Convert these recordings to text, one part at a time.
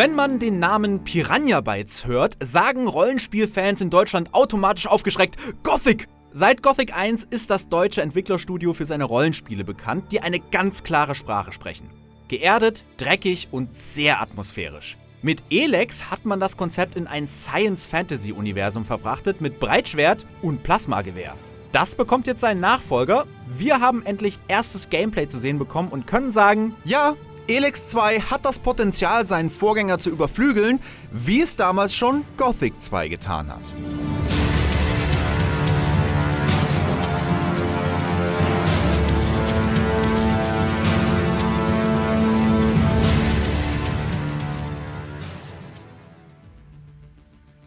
Wenn man den Namen Piranha Bytes hört, sagen Rollenspielfans in Deutschland automatisch aufgeschreckt Gothic! Seit Gothic 1 ist das deutsche Entwicklerstudio für seine Rollenspiele bekannt, die eine ganz klare Sprache sprechen. Geerdet, dreckig und sehr atmosphärisch. Mit Elex hat man das Konzept in ein Science-Fantasy-Universum verfrachtet mit Breitschwert und Plasmagewehr. Das bekommt jetzt seinen Nachfolger. Wir haben endlich erstes Gameplay zu sehen bekommen und können sagen, ja, Elex 2 hat das Potenzial, seinen Vorgänger zu überflügeln, wie es damals schon Gothic 2 getan hat.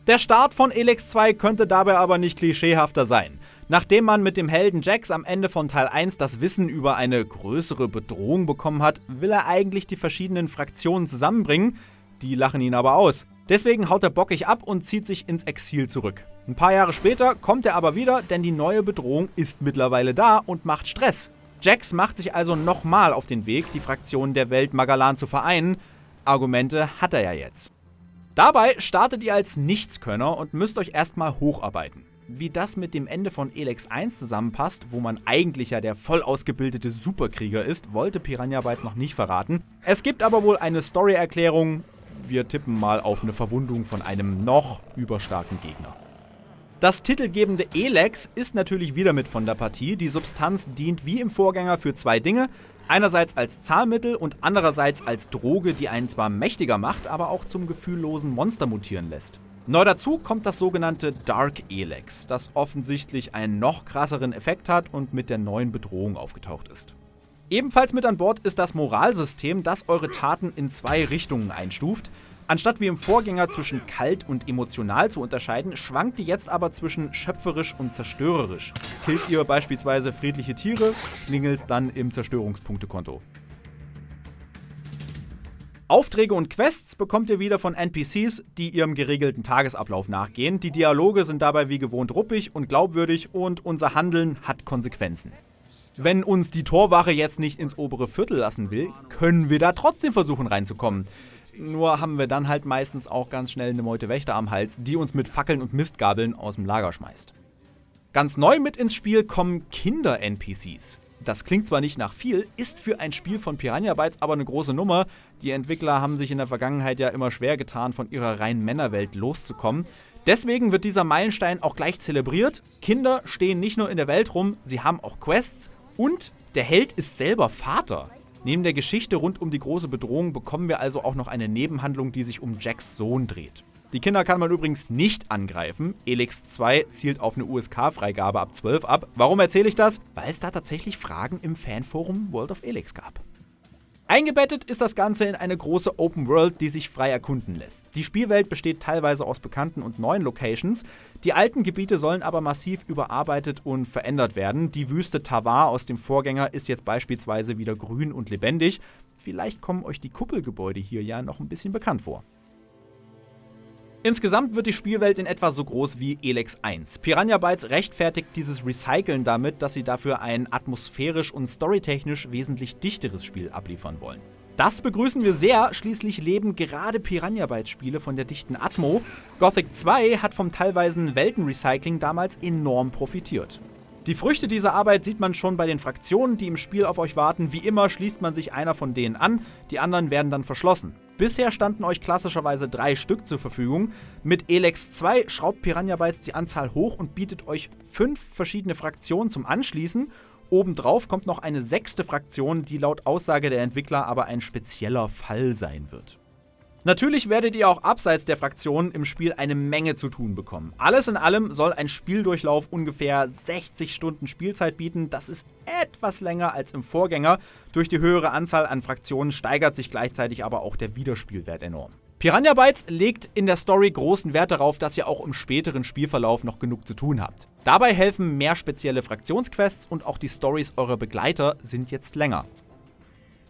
Der Start von Elex 2 könnte dabei aber nicht klischeehafter sein. Nachdem man mit dem Helden Jax am Ende von Teil 1 das Wissen über eine größere Bedrohung bekommen hat, will er eigentlich die verschiedenen Fraktionen zusammenbringen, die lachen ihn aber aus. Deswegen haut er bockig ab und zieht sich ins Exil zurück. Ein paar Jahre später kommt er aber wieder, denn die neue Bedrohung ist mittlerweile da und macht Stress. Jax macht sich also nochmal auf den Weg, die Fraktionen der Welt Magalan zu vereinen. Argumente hat er ja jetzt. Dabei startet ihr als Nichtskönner und müsst euch erstmal hocharbeiten. Wie das mit dem Ende von Elex 1 zusammenpasst, wo man eigentlich ja der voll ausgebildete Superkrieger ist, wollte Piranha Bytes noch nicht verraten. Es gibt aber wohl eine Story-Erklärung. Wir tippen mal auf eine Verwundung von einem noch überstarken Gegner. Das titelgebende Elex ist natürlich wieder mit von der Partie. Die Substanz dient wie im Vorgänger für zwei Dinge. Einerseits als Zahlmittel und andererseits als Droge, die einen zwar mächtiger macht, aber auch zum gefühllosen Monster mutieren lässt. Neu dazu kommt das sogenannte Dark Elex, das offensichtlich einen noch krasseren Effekt hat und mit der neuen Bedrohung aufgetaucht ist. Ebenfalls mit an Bord ist das Moralsystem, das eure Taten in zwei Richtungen einstuft. Anstatt wie im Vorgänger zwischen kalt und emotional zu unterscheiden, schwankt ihr jetzt aber zwischen schöpferisch und zerstörerisch. Killt ihr beispielsweise friedliche Tiere, klingelt's dann im Zerstörungspunktekonto. Aufträge und Quests bekommt ihr wieder von NPCs, die ihrem geregelten Tagesablauf nachgehen. Die Dialoge sind dabei wie gewohnt ruppig und glaubwürdig und unser Handeln hat Konsequenzen. Wenn uns die Torwache jetzt nicht ins obere Viertel lassen will, können wir da trotzdem versuchen reinzukommen. Nur haben wir dann halt meistens auch ganz schnell eine Meute Wächter am Hals, die uns mit Fackeln und Mistgabeln aus dem Lager schmeißt. Ganz neu mit ins Spiel kommen Kinder-NPCs. Das klingt zwar nicht nach viel, ist für ein Spiel von Piranha Bytes aber eine große Nummer. Die Entwickler haben sich in der Vergangenheit ja immer schwer getan, von ihrer reinen Männerwelt loszukommen. Deswegen wird dieser Meilenstein auch gleich zelebriert. Kinder stehen nicht nur in der Welt rum, sie haben auch Quests und der Held ist selber Vater. Neben der Geschichte rund um die große Bedrohung bekommen wir also auch noch eine Nebenhandlung, die sich um Jacks Sohn dreht. Die Kinder kann man übrigens nicht angreifen. Elex 2 zielt auf eine USK-Freigabe ab 12 ab. Warum erzähle ich das? Weil es da tatsächlich Fragen im Fanforum World of Elex gab. Eingebettet ist das Ganze in eine große Open World, die sich frei erkunden lässt. Die Spielwelt besteht teilweise aus bekannten und neuen Locations. Die alten Gebiete sollen aber massiv überarbeitet und verändert werden. Die Wüste Tavar aus dem Vorgänger ist jetzt beispielsweise wieder grün und lebendig. Vielleicht kommen euch die Kuppelgebäude hier ja noch ein bisschen bekannt vor. Insgesamt wird die Spielwelt in etwa so groß wie Elex 1. Piranha Bytes rechtfertigt dieses Recyceln damit, dass sie dafür ein atmosphärisch und storytechnisch wesentlich dichteres Spiel abliefern wollen. Das begrüßen wir sehr, schließlich leben gerade Piranha Bytes Spiele von der dichten Atmo. Gothic 2 hat vom teilweisen Weltenrecycling damals enorm profitiert. Die Früchte dieser Arbeit sieht man schon bei den Fraktionen, die im Spiel auf euch warten. Wie immer schließt man sich einer von denen an, die anderen werden dann verschlossen. Bisher standen euch klassischerweise 3 Stück zur Verfügung. Mit Elex 2 schraubt Piranha Bytes die Anzahl hoch und bietet euch 5 verschiedene Fraktionen zum Anschließen. Obendrauf kommt noch eine 6. Fraktion, die laut Aussage der Entwickler aber ein spezieller Fall sein wird. Natürlich werdet ihr auch abseits der Fraktionen im Spiel eine Menge zu tun bekommen. Alles in allem soll ein Spieldurchlauf ungefähr 60 Stunden Spielzeit bieten. Das ist etwas länger als im Vorgänger. Durch die höhere Anzahl an Fraktionen steigert sich gleichzeitig aber auch der Wiederspielwert enorm. Piranha Bytes legt in der Story großen Wert darauf, dass ihr auch im späteren Spielverlauf noch genug zu tun habt. Dabei helfen mehr spezielle Fraktionsquests und auch die Storys eurer Begleiter sind jetzt länger.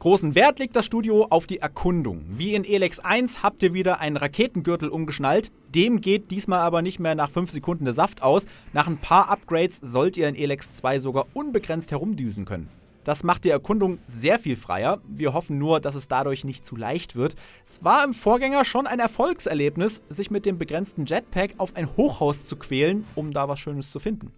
Großen Wert legt das Studio auf die Erkundung. Wie in Elex 1 habt ihr wieder einen Raketengürtel umgeschnallt. Dem geht diesmal aber nicht mehr nach 5 Sekunden der Saft aus. Nach ein paar Upgrades sollt ihr in Elex 2 sogar unbegrenzt herumdüsen können. Das macht die Erkundung sehr viel freier. Wir hoffen nur, dass es dadurch nicht zu leicht wird. Es war im Vorgänger schon ein Erfolgserlebnis, sich mit dem begrenzten Jetpack auf ein Hochhaus zu quälen, um da was Schönes zu finden.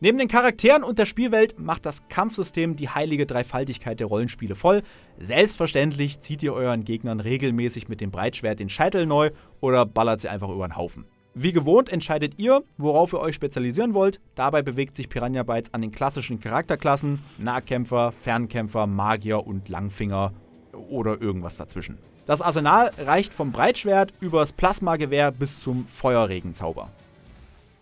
Neben den Charakteren und der Spielwelt macht das Kampfsystem die heilige Dreifaltigkeit der Rollenspiele voll. Selbstverständlich zieht ihr euren Gegnern regelmäßig mit dem Breitschwert den Scheitel neu oder ballert sie einfach über den Haufen. Wie gewohnt entscheidet ihr, worauf ihr euch spezialisieren wollt. Dabei bewegt sich Piranha Bytes an den klassischen Charakterklassen: Nahkämpfer, Fernkämpfer, Magier und Langfinger oder irgendwas dazwischen. Das Arsenal reicht vom Breitschwert übers Plasmagewehr bis zum Feuerregenzauber.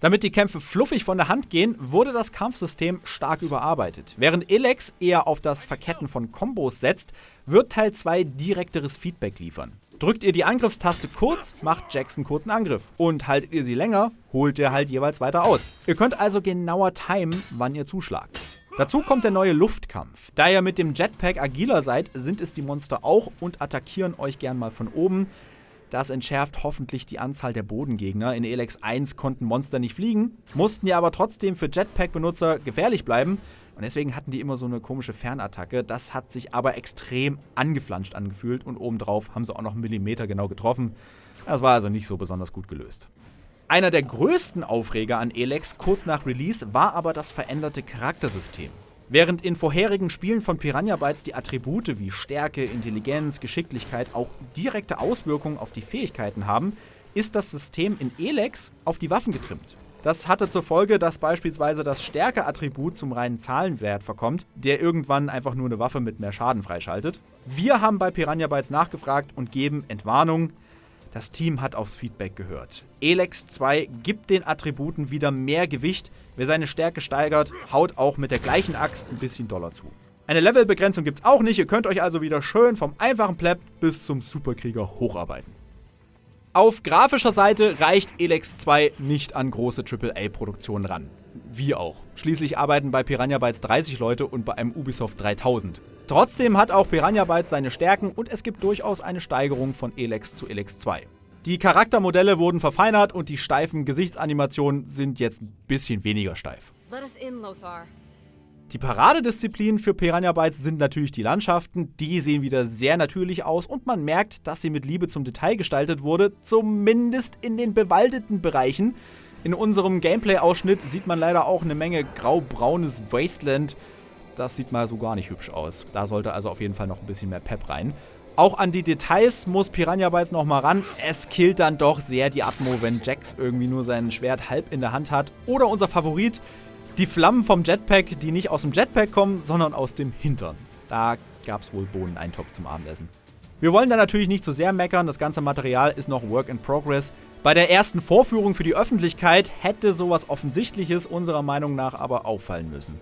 Damit die Kämpfe fluffig von der Hand gehen, wurde das Kampfsystem stark überarbeitet. Während Elex eher auf das Verketten von Kombos setzt, wird Teil 2 direkteres Feedback liefern. Drückt ihr die Angriffstaste kurz, macht Jax einen kurzen Angriff. Und haltet ihr sie länger, holt ihr halt jeweils weiter aus. Ihr könnt also genauer timen, wann ihr zuschlagt. Dazu kommt der neue Luftkampf. Da ihr mit dem Jetpack agiler seid, sind es die Monster auch und attackieren euch gern mal von oben. Das entschärft hoffentlich die Anzahl der Bodengegner. In Elex 1 konnten Monster nicht fliegen, mussten ja aber trotzdem für Jetpack-Benutzer gefährlich bleiben. Und deswegen hatten die immer so eine komische Fernattacke. Das hat sich aber extrem angeflanscht angefühlt und obendrauf haben sie auch noch Millimeter genau getroffen. Das war also nicht so besonders gut gelöst. Einer der größten Aufreger an Elex kurz nach Release war aber das veränderte Charaktersystem. Während in vorherigen Spielen von Piranha Bytes die Attribute wie Stärke, Intelligenz, Geschicklichkeit auch direkte Auswirkungen auf die Fähigkeiten haben, ist das System in Elex auf die Waffen getrimmt. Das hatte zur Folge, dass beispielsweise das Stärke-Attribut zum reinen Zahlenwert verkommt, der irgendwann einfach nur eine Waffe mit mehr Schaden freischaltet. Wir haben bei Piranha Bytes nachgefragt und geben Entwarnung: Das Team hat aufs Feedback gehört. Elex 2 gibt den Attributen wieder mehr Gewicht. Wer seine Stärke steigert, haut auch mit der gleichen Axt ein bisschen doller zu. Eine Levelbegrenzung gibt's auch nicht. Ihr könnt euch also wieder schön vom einfachen Pleb bis zum Superkrieger hocharbeiten. Auf grafischer Seite reicht Elex 2 nicht an große AAA-Produktionen ran. Wir auch. Schließlich arbeiten bei Piranha Bytes 30 Leute und bei einem Ubisoft 3000. Trotzdem hat auch Piranha Bytes seine Stärken und es gibt durchaus eine Steigerung von Elex zu Elex 2. Die Charaktermodelle wurden verfeinert und die steifen Gesichtsanimationen sind jetzt ein bisschen weniger steif. Let us in, Lothar. Die Paradedisziplinen für Piranha Bytes sind natürlich die Landschaften. Die sehen wieder sehr natürlich aus und man merkt, dass sie mit Liebe zum Detail gestaltet wurde, zumindest in den bewaldeten Bereichen. In unserem Gameplay-Ausschnitt sieht man leider auch eine Menge grau-braunes Wasteland. Das sieht mal so gar nicht hübsch aus. Da sollte also auf jeden Fall noch ein bisschen mehr Pep rein. Auch an die Details muss Piranha Bytes noch mal ran. Es killt dann doch sehr die Atmo, wenn Jax irgendwie nur sein Schwert halb in der Hand hat. Oder unser Favorit: die Flammen vom Jetpack, die nicht aus dem Jetpack kommen, sondern aus dem Hintern. Da gab's wohl Bohneneintopf zum Abendessen. Wir wollen da natürlich nicht zu sehr meckern, das ganze Material ist noch Work in Progress. Bei der ersten Vorführung für die Öffentlichkeit hätte sowas Offensichtliches unserer Meinung nach aber auffallen müssen.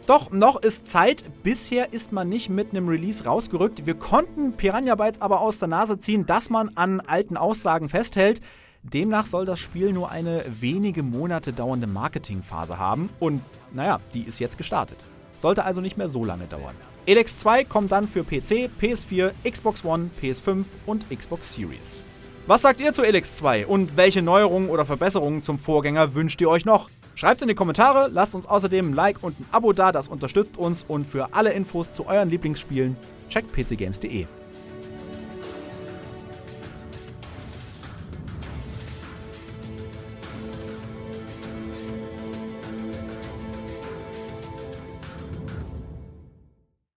Doch, noch ist Zeit. Bisher ist man nicht mit einem Release rausgerückt. Wir konnten Piranha Bytes aber aus der Nase ziehen, dass man an alten Aussagen festhält. Demnach soll das Spiel nur eine wenige Monate dauernde Marketingphase haben und, naja, die ist jetzt gestartet. Sollte also nicht mehr so lange dauern. Elex 2 kommt dann für PC, PS4, Xbox One, PS5 und Xbox Series. Was sagt ihr zu Elex 2 und welche Neuerungen oder Verbesserungen zum Vorgänger wünscht ihr euch noch? Schreibt's in die Kommentare, lasst uns außerdem ein Like und ein Abo da, das unterstützt uns und für alle Infos zu euren Lieblingsspielen checkt pcgames.de.